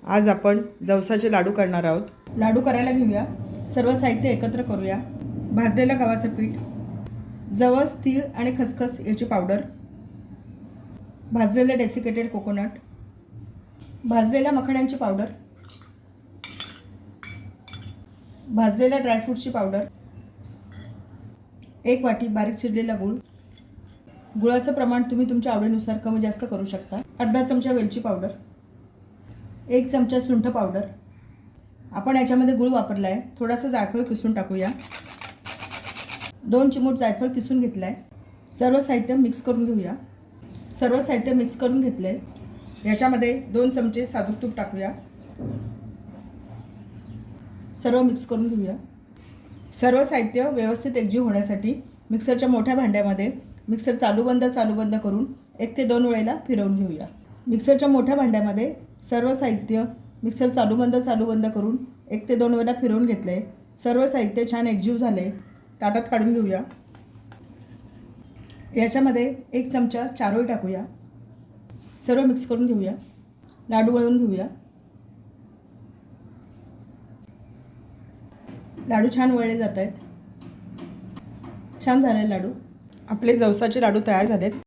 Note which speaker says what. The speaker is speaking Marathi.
Speaker 1: आज आपण जवसाचे लाडू करणार आहोत। लाडू करायला घेऊया। सर्व साहित्य एकत्र करूया। भाजलेलं गव्हाचं पीठ, जवस, तीळ आणि खसखस याची पावडर, भाजलेले डेसिकेटेड कोकोनट, भाजलेल्या मखाण्यांची पावडर, भाजलेल्या ड्रायफ्रूट्सची पावडर, 1 वाटी बारीक चिरलेला गूळ, गुळाचं प्रमाण तुम्ही तुमच्या आवडीनुसार कमी जास्त करू शकता, अर्धा चमचा वेलची पावडर, 1 चमचा सुंठ पावडर। आपण याच्यामध्ये गूळ वापरला आहे। थोडासा जायफळ किसून टाकूया। 2 चिमूट जायफळ किसून घेतला आहे। सर्व साहित्य मिक्स करून घेऊया। सर्व साहित्य मिक्स करून घेतले। याच्यामध्ये 2 चमचे साजूक तूप टाकूया। सर्व मिक्स करून घेऊया। सर्व साहित्य व्यवस्थित एकजीव होण्यासाठी मिक्सरच्या मोठ्या भांड्यामध्ये मिक्सर चालू बंद करून 1 ते 2 वेळेला फिरवून घेऊया। मिक्सरच्या मोठ्या भांड्यामध्ये सर्व साहित्य मिक्सर चालू बंद करून 1 ते 2 वेळेला फिरवून घेतले। सर्व साहित्य छान एकजीव झाले। ताटात काढून घेऊया। याच्यामध्ये 1 चमचा चारोळी टाकूया। सर्व मिक्स करून घेऊया। लाडू वळून घेऊया। लाडू छान वळले जात आहेत। छान झाले लाडू। आपले जवसाचे लाडू तयार झालेत।